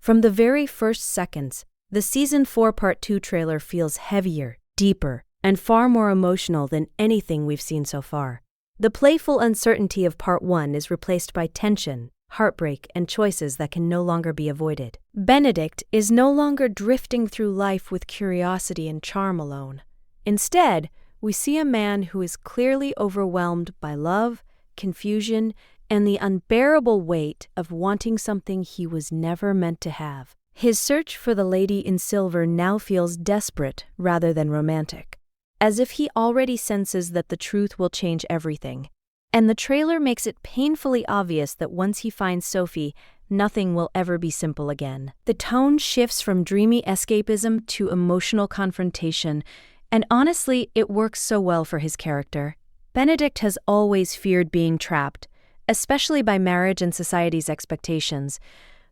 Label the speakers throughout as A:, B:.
A: From the very first seconds, the Season 4 Part 2 trailer feels heavier, deeper, and far more emotional than anything we've seen so far. The playful uncertainty of Part 1 is replaced by tension, heartbreak, and choices that can no longer be avoided. Benedict is no longer drifting through life with curiosity and charm alone. Instead, we see a man who is clearly overwhelmed by love, confusion, and the unbearable weight of wanting something he was never meant to have. His search for the lady in silver now feels desperate rather than romantic, as if he already senses that the truth will change everything. And the trailer makes it painfully obvious that once he finds Sophie, nothing will ever be simple again. The tone shifts from dreamy escapism to emotional confrontation, and honestly, it works so well for his character. Benedict has always feared being trapped, especially by marriage and society's expectations,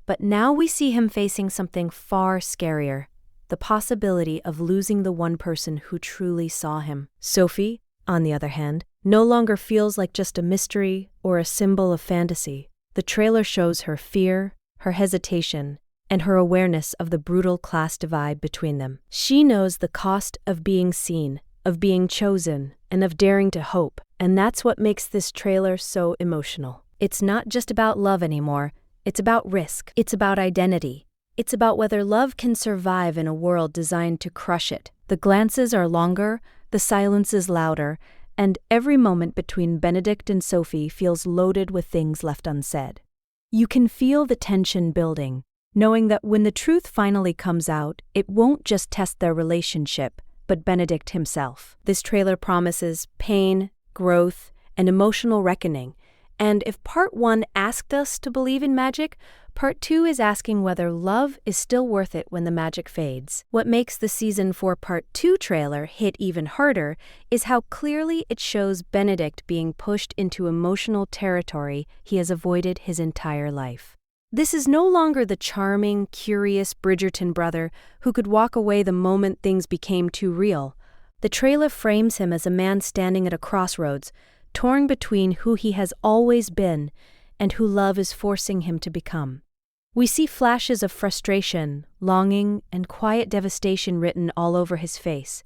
A: but now we see him facing something far scarier: the possibility of losing the one person who truly saw him. Sophie, on the other hand, no longer feels like just a mystery or a symbol of fantasy. The trailer shows her fear, her hesitation, and her awareness of the brutal class divide between them. She knows the cost of being seen, of being chosen, and of daring to hope, and that's what makes this trailer so emotional. It's not just about love anymore, it's about risk, it's about identity. It's about whether love can survive in a world designed to crush it. The glances are longer, the silence is louder, and every moment between Benedict and Sophie feels loaded with things left unsaid. You can feel the tension building, knowing that when the truth finally comes out, it won't just test their relationship, but Benedict himself. This trailer promises pain, growth, and emotional reckoning. And if Part 1 asked us to believe in magic, Part 2 is asking whether love is still worth it when the magic fades. What makes the Season 4 Part 2 trailer hit even harder is how clearly it shows Benedict being pushed into emotional territory he has avoided his entire life. This is no longer the charming, curious Bridgerton brother who could walk away the moment things became too real. The trailer frames him as a man standing at a crossroads, torn between who he has always been and who love is forcing him to become. We see flashes of frustration, longing, and quiet devastation written all over his face,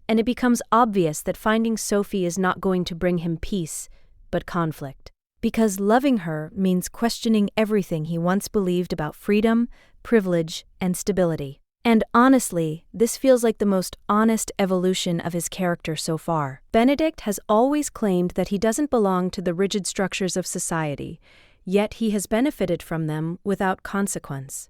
A: and it becomes obvious that finding Sophie is not going to bring him peace, but conflict. Because loving her means questioning everything he once believed about freedom, privilege, and stability. And honestly, this feels like the most honest evolution of his character so far. Benedict has always claimed that he doesn't belong to the rigid structures of society, yet he has benefited from them without consequence.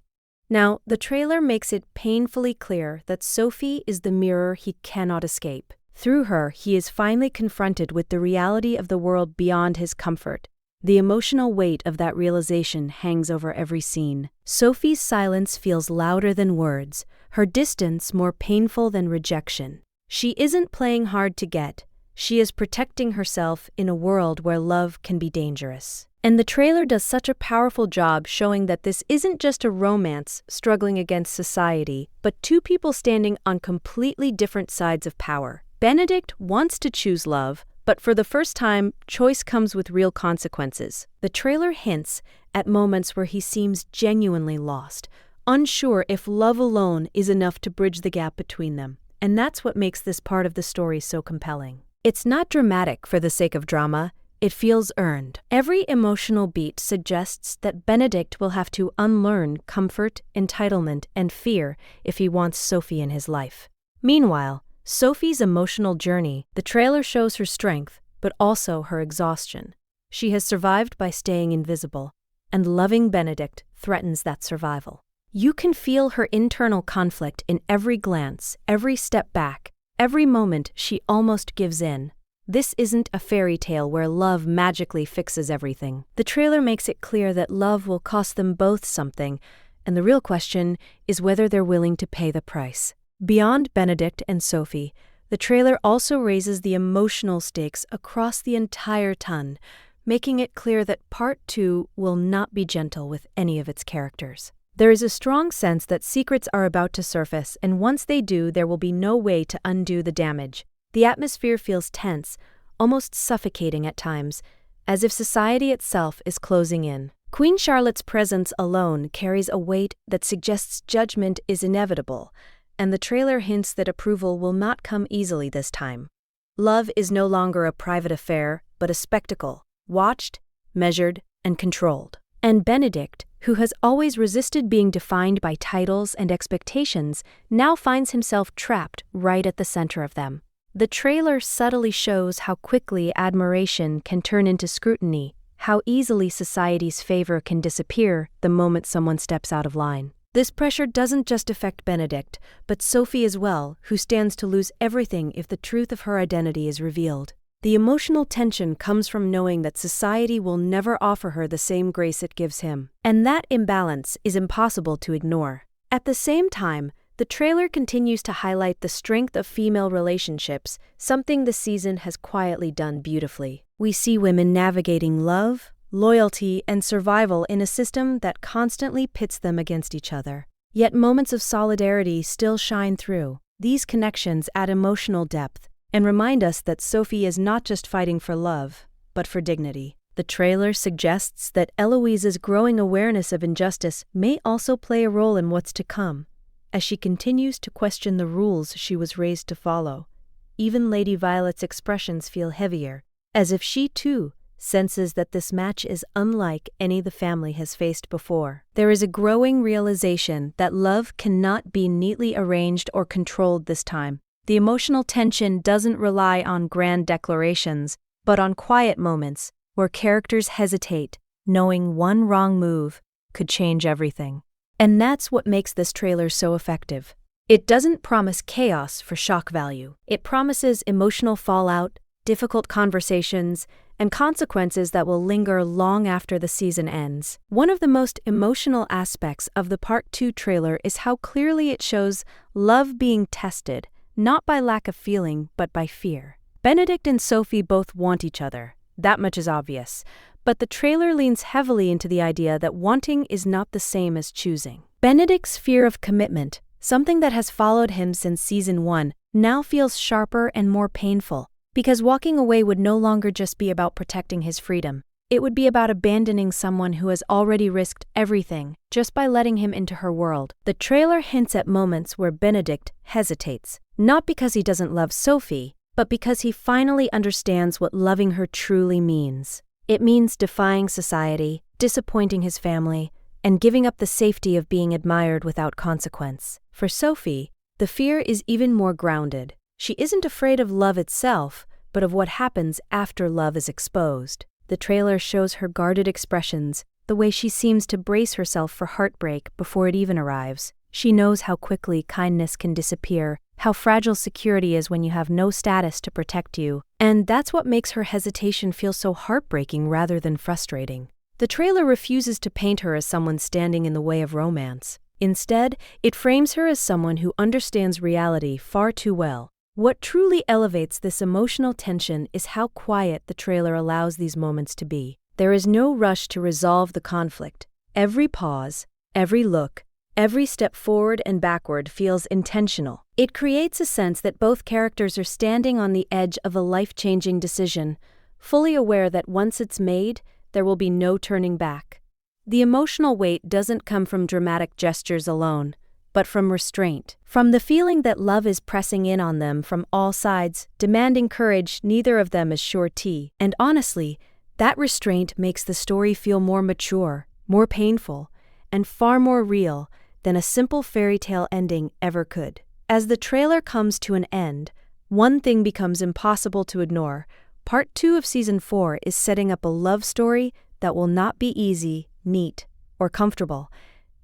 A: Now, the trailer makes it painfully clear that Sophie is the mirror he cannot escape. Through her, he is finally confronted with the reality of the world beyond his comfort. The emotional weight of that realization hangs over every scene. Sophie's silence feels louder than words, her distance more painful than rejection. She isn't playing hard to get, she is protecting herself in a world where love can be dangerous. And the trailer does such a powerful job showing that this isn't just a romance struggling against society, but two people standing on completely different sides of power. Benedict wants to choose love, but for the first time, choice comes with real consequences. The trailer hints at moments where he seems genuinely lost, unsure if love alone is enough to bridge the gap between them. And that's what makes this part of the story so compelling. It's not dramatic for the sake of drama, it feels earned. Every emotional beat suggests that Benedict will have to unlearn comfort, entitlement, and fear if he wants Sophie in his life. Meanwhile, Sophie's emotional journey, the trailer shows her strength, but also her exhaustion. She has survived by staying invisible, and loving Benedict threatens that survival. You can feel her internal conflict in every glance, every step back, every moment she almost gives in. This isn't a fairy tale where love magically fixes everything. The trailer makes it clear that love will cost them both something, and the real question is whether they're willing to pay the price. Beyond Benedict and Sophie, the trailer also raises the emotional stakes across the entire ton, making it clear that Part 2 will not be gentle with any of its characters. There is a strong sense that secrets are about to surface, and once they do, there will be no way to undo the damage. The atmosphere feels tense, almost suffocating at times, as if society itself is closing in. Queen Charlotte's presence alone carries a weight that suggests judgment is inevitable, and the trailer hints that approval will not come easily this time. Love is no longer a private affair, but a spectacle, watched, measured, and controlled. And Benedict, who has always resisted being defined by titles and expectations, now finds himself trapped right at the center of them. The trailer subtly shows how quickly admiration can turn into scrutiny, how easily society's favor can disappear the moment someone steps out of line. This pressure doesn't just affect Benedict, but Sophie as well, who stands to lose everything if the truth of her identity is revealed. The emotional tension comes from knowing that society will never offer her the same grace it gives him. And that imbalance is impossible to ignore. At the same time, the trailer continues to highlight the strength of female relationships, something the season has quietly done beautifully. We see women navigating love, loyalty, and survival in a system that constantly pits them against each other. Yet moments of solidarity still shine through. These connections add emotional depth and remind us that Sophie is not just fighting for love, but for dignity. The trailer suggests that Eloise's growing awareness of injustice may also play a role in what's to come, as she continues to question the rules she was raised to follow. Even Lady Violet's expressions feel heavier, as if she too senses that this match is unlike any the family has faced before. There is a growing realization that love cannot be neatly arranged or controlled this time. The emotional tension doesn't rely on grand declarations, but on quiet moments where characters hesitate, knowing one wrong move could change everything. And that's what makes this trailer so effective. It doesn't promise chaos for shock value. It promises emotional fallout, difficult conversations, and consequences that will linger long after the season ends. One of the most emotional aspects of the Part 2 trailer is how clearly it shows love being tested, not by lack of feeling, but by fear. Benedict and Sophie both want each other. That much is obvious. But the trailer leans heavily into the idea that wanting is not the same as choosing. Benedict's fear of commitment, something that has followed him since season 1, now feels sharper and more painful, because walking away would no longer just be about protecting his freedom. It would be about abandoning someone who has already risked everything just by letting him into her world. The trailer hints at moments where Benedict hesitates, not because he doesn't love Sophie, but because he finally understands what loving her truly means. It means defying society, disappointing his family, and giving up the safety of being admired without consequence. For Sophie, the fear is even more grounded. She isn't afraid of love itself, but of what happens after love is exposed. The trailer shows her guarded expressions, the way she seems to brace herself for heartbreak before it even arrives. She knows how quickly kindness can disappear, how fragile security is when you have no status to protect you, and that's what makes her hesitation feel so heartbreaking rather than frustrating. The trailer refuses to paint her as someone standing in the way of romance. Instead, it frames her as someone who understands reality far too well. What truly elevates this emotional tension is how quiet the trailer allows these moments to be. There is no rush to resolve the conflict. Every pause, every look, every step forward and backward feels intentional. It creates a sense that both characters are standing on the edge of a life-changing decision, fully aware that once it's made, there will be no turning back. The emotional weight doesn't come from dramatic gestures alone, but from restraint, from the feeling that love is pressing in on them from all sides, demanding courage neither of them is surety. And honestly, that restraint makes the story feel more mature, more painful, and far more real than a simple fairy tale ending ever could. As the trailer comes to an end, one thing becomes impossible to ignore. Part 2 of Season 4 is setting up a love story that will not be easy, neat, or comfortable,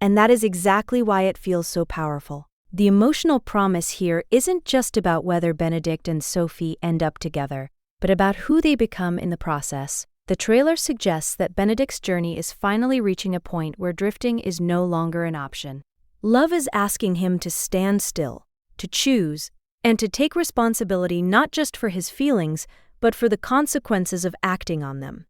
A: and that is exactly why it feels so powerful. The emotional promise here isn't just about whether Benedict and Sophie end up together, but about who they become in the process. The trailer suggests that Benedict's journey is finally reaching a point where drifting is no longer an option. Love is asking him to stand still, to choose, and to take responsibility not just for his feelings, but for the consequences of acting on them.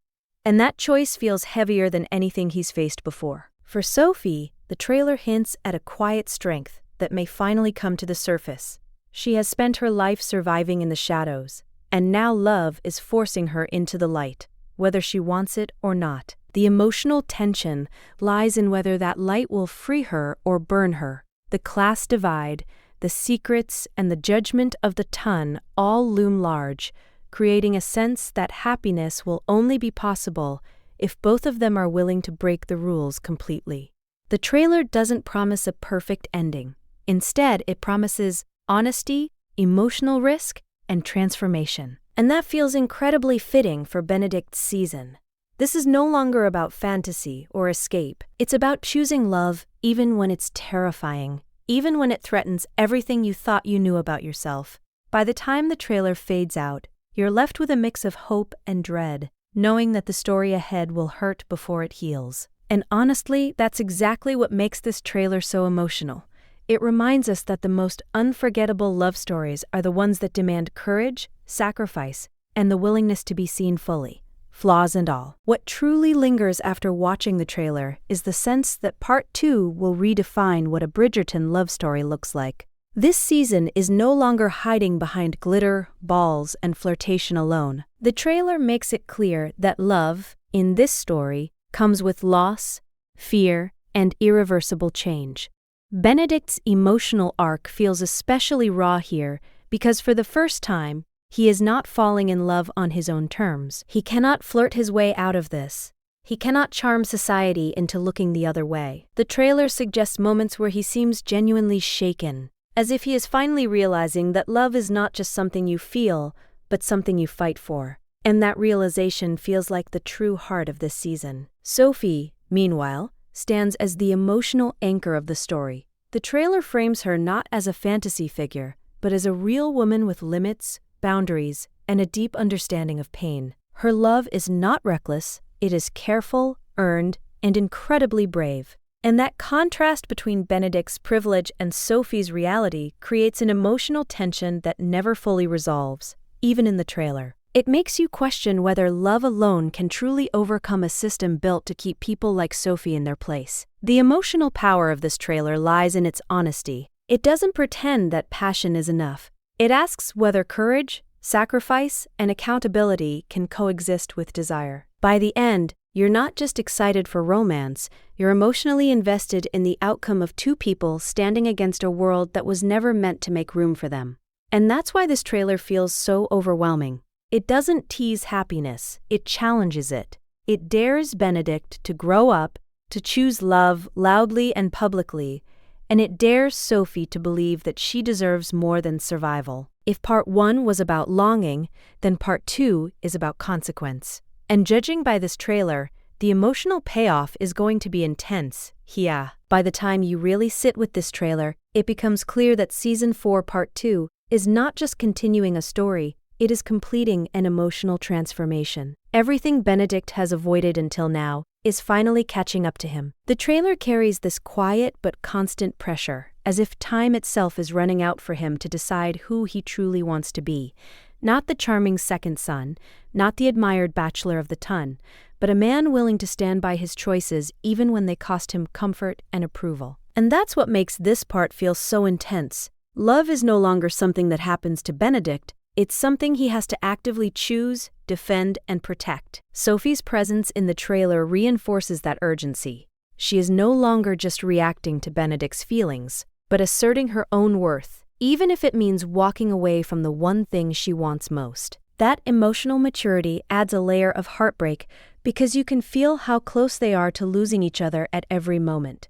A: And that choice feels heavier than anything he's faced before. For Sophie, the trailer hints at a quiet strength that may finally come to the surface. She has spent her life surviving in the shadows, and now love is forcing her into the light, whether she wants it or not. The emotional tension lies in whether that light will free her or burn her. The class divide, the secrets, and the judgment of the ton all loom large, creating a sense that happiness will only be possible if both of them are willing to break the rules completely. The trailer doesn't promise a perfect ending. Instead, it promises honesty, emotional risk, and transformation. And that feels incredibly fitting for Benedict's season. This is no longer about fantasy or escape. It's about choosing love even when it's terrifying, even when it threatens everything you thought you knew about yourself. By the time the trailer fades out, you're left with a mix of hope and dread, knowing that the story ahead will hurt before it heals. And honestly, that's exactly what makes this trailer so emotional. It reminds us that the most unforgettable love stories are the ones that demand courage, sacrifice, and the willingness to be seen fully, flaws and all. What truly lingers after watching the trailer is the sense that Part 2 will redefine what a Bridgerton love story looks like. This season is no longer hiding behind glitter, balls, and flirtation alone. The trailer makes it clear that love, in this story, comes with loss, fear, and irreversible change. Benedict's emotional arc feels especially raw here because for the first time, he is not falling in love on his own terms. He cannot flirt his way out of this. He cannot charm society into looking the other way. The trailer suggests moments where he seems genuinely shaken, as if he is finally realizing that love is not just something you feel, but something you fight for. And that realization feels like the true heart of this season. Sophie, meanwhile, stands as the emotional anchor of the story. The trailer frames her not as a fantasy figure, but as a real woman with limits, boundaries, and a deep understanding of pain. Her love is not reckless, it is careful, earned, and incredibly brave. And that contrast between Benedict's privilege and Sophie's reality creates an emotional tension that never fully resolves, even in the trailer. It makes you question whether love alone can truly overcome a system built to keep people like Sophie in their place. The emotional power of this trailer lies in its honesty. It doesn't pretend that passion is enough. It asks whether courage, sacrifice, and accountability can coexist with desire. By the end, you're not just excited for romance, you're emotionally invested in the outcome of two people standing against a world that was never meant to make room for them. And that's why this trailer feels so overwhelming. It doesn't tease happiness, it challenges it. It dares Benedict to grow up, to choose love loudly and publicly, and it dares Sophie to believe that she deserves more than survival. If Part 1 was about longing, then Part 2 is about consequence. And judging by this trailer, the emotional payoff is going to be intense. Yeah. By the time you really sit with this trailer, it becomes clear that Season 4 Part 2 is not just continuing a story, it is completing an emotional transformation. Everything Benedict has avoided until now is finally catching up to him. The trailer carries this quiet but constant pressure, as if time itself is running out for him to decide who he truly wants to be. Not the charming second son, not the admired bachelor of the ton, but a man willing to stand by his choices even when they cost him comfort and approval. And that's what makes this part feel so intense. Love is no longer something that happens to Benedict, it's something he has to actively choose, defend, and protect. Sophie's presence in the trailer reinforces that urgency. She is no longer just reacting to Benedict's feelings, but asserting her own worth, even if it means walking away from the one thing she wants most. That emotional maturity adds a layer of heartbreak because you can feel how close they are to losing each other at every moment.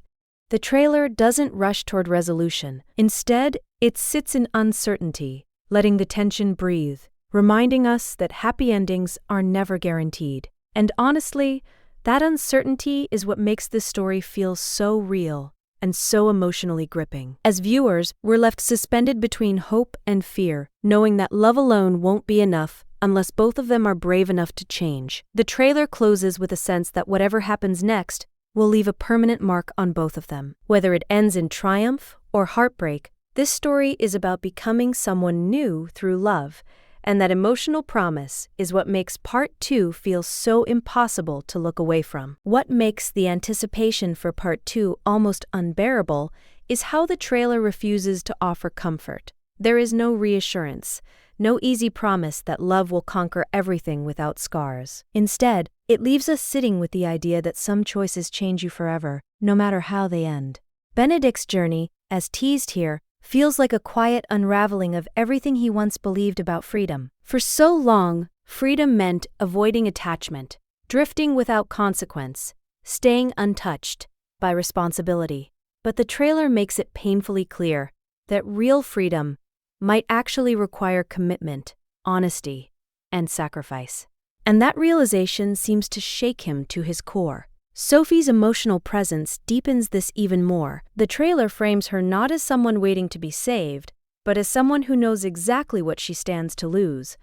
A: The trailer doesn't rush toward resolution. Instead, it sits in uncertainty, letting the tension breathe, reminding us that happy endings are never guaranteed. And honestly, that uncertainty is what makes this story feel so real and so emotionally gripping. As viewers, we're left suspended between hope and fear, knowing that love alone won't be enough unless both of them are brave enough to change. The trailer closes with a sense that whatever happens next will leave a permanent mark on both of them. Whether it ends in triumph or heartbreak, this story is about becoming someone new through love, and that emotional promise is what makes Part 2 feel so impossible to look away from. What makes the anticipation for Part 2 almost unbearable is how the trailer refuses to offer comfort. There is no reassurance, no easy promise that love will conquer everything without scars. Instead, It leaves us sitting with the idea that some choices change you forever, no matter how they end. Benedict's journey, as teased here, feels like a quiet unraveling of everything he once believed about freedom. For so long, freedom meant avoiding attachment, drifting without consequence, staying untouched by responsibility. But the trailer makes it painfully clear that real freedom might actually require commitment, honesty, and sacrifice. And that realization seems to shake him to his core. Sophie's emotional presence deepens this even more. The trailer frames her not as someone waiting to be saved, but as someone who knows exactly what she stands to lose.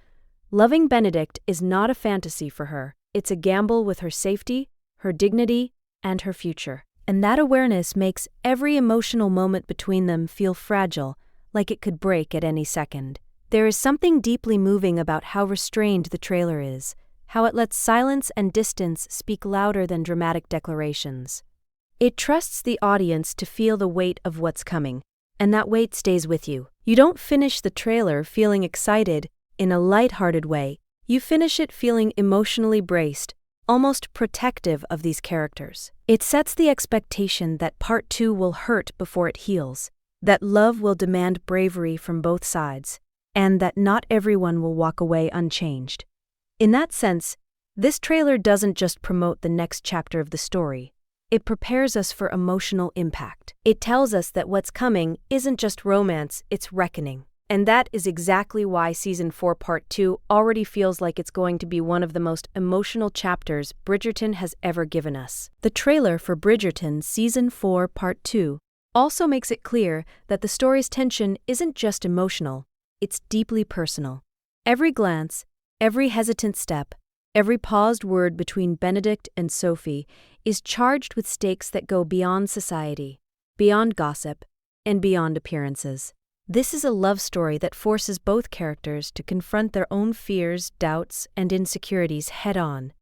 A: Loving Benedict is not a fantasy for her. It's a gamble with her safety, her dignity, and her future. And that awareness makes every emotional moment between them feel fragile, like it could break at any second. There is something deeply moving about how restrained the trailer is, how it lets silence and distance speak louder than dramatic declarations. It trusts the audience to feel the weight of what's coming, and that weight stays with you. You don't finish the trailer feeling excited in a lighthearted way. You finish it feeling emotionally braced, almost protective of these characters. It sets the expectation that part 2 will hurt before it heals, that love will demand bravery from both sides, and that not everyone will walk away unchanged. In that sense, this trailer doesn't just promote the next chapter of the story. It prepares us for emotional impact. It tells us that what's coming isn't just romance, it's reckoning. And that is exactly why Season 4 Part 2 already feels like it's going to be one of the most emotional chapters Bridgerton has ever given us. The trailer for Bridgerton Season 4 Part 2 also makes it clear that the story's tension isn't just emotional, it's deeply personal. Every glance, every hesitant step, every paused word between Benedict and Sophie is charged with stakes that go beyond society, beyond gossip, and beyond appearances. This is a love story that forces both characters to confront their own fears, doubts, and insecurities head-on.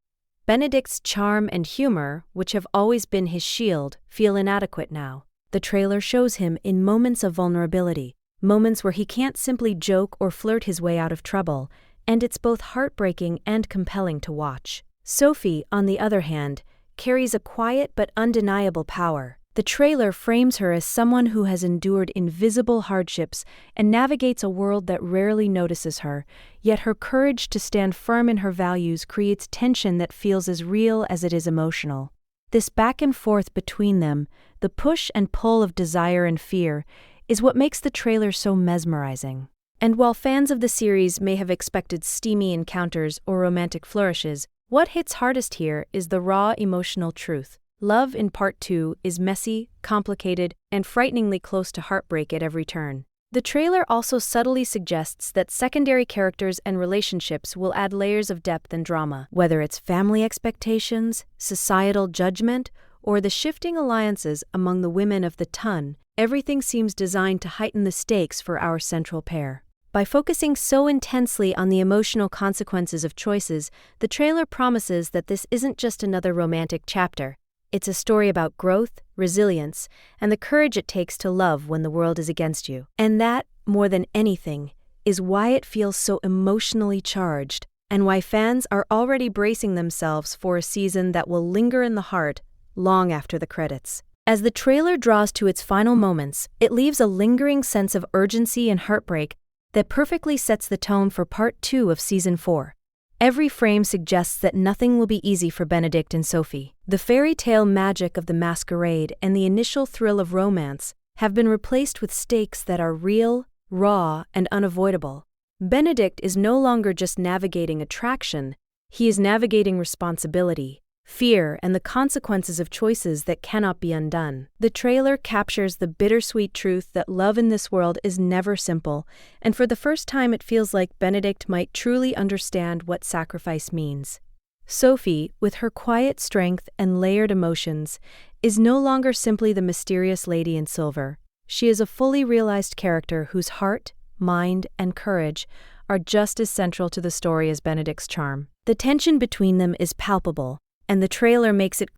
A: Benedict's charm and humor, which have always been his shield, feel inadequate now. The trailer shows him in moments of vulnerability, moments where he can't simply joke or flirt his way out of trouble, and it's both heartbreaking and compelling to watch. Sophie, on the other hand, carries a quiet but undeniable power. The trailer frames her as someone who has endured invisible hardships and navigates a world that rarely notices her, yet her courage to stand firm in her values creates tension that feels as real as it is emotional. This back and forth between them, the push and pull of desire and fear, is what makes the trailer so mesmerizing. And while fans of the series may have expected steamy encounters or romantic flourishes, what hits hardest here is the raw emotional truth. Love in Part 2 is messy, complicated, and frighteningly close to heartbreak at every turn. The trailer also subtly suggests that secondary characters and relationships will add layers of depth and drama, whether it's family expectations, societal judgment, or the shifting alliances among the women of the ton. Everything seems designed to heighten the stakes for our central pair. By focusing so intensely on the emotional consequences of choices, the trailer promises that this isn't just another romantic chapter. It's a story about growth, resilience, and the courage it takes to love when the world is against you. And that, more than anything, is why it feels so emotionally charged, and why fans are already bracing themselves for a season that will linger in the heart long after the credits. As the trailer draws to its final moments, it leaves a lingering sense of urgency and heartbreak that perfectly sets the tone for Part 2 of Season 4. Every frame suggests that nothing will be easy for Benedict and Sophie. The fairy tale magic of the masquerade and the initial thrill of romance have been replaced with stakes that are real, raw, and unavoidable. Benedict is no longer just navigating attraction, he is navigating responsibility, fear, and the consequences of choices that cannot be undone. The trailer captures the bittersweet truth that love in this world is never simple, and for the first time it feels like Benedict might truly understand what sacrifice means. Sophie, with her quiet strength and layered emotions, is no longer simply the mysterious lady in silver. She is a fully realized character whose heart, mind, and courage are just as central to the story as Benedict's charm. The tension between them is palpable, and the trailer makes it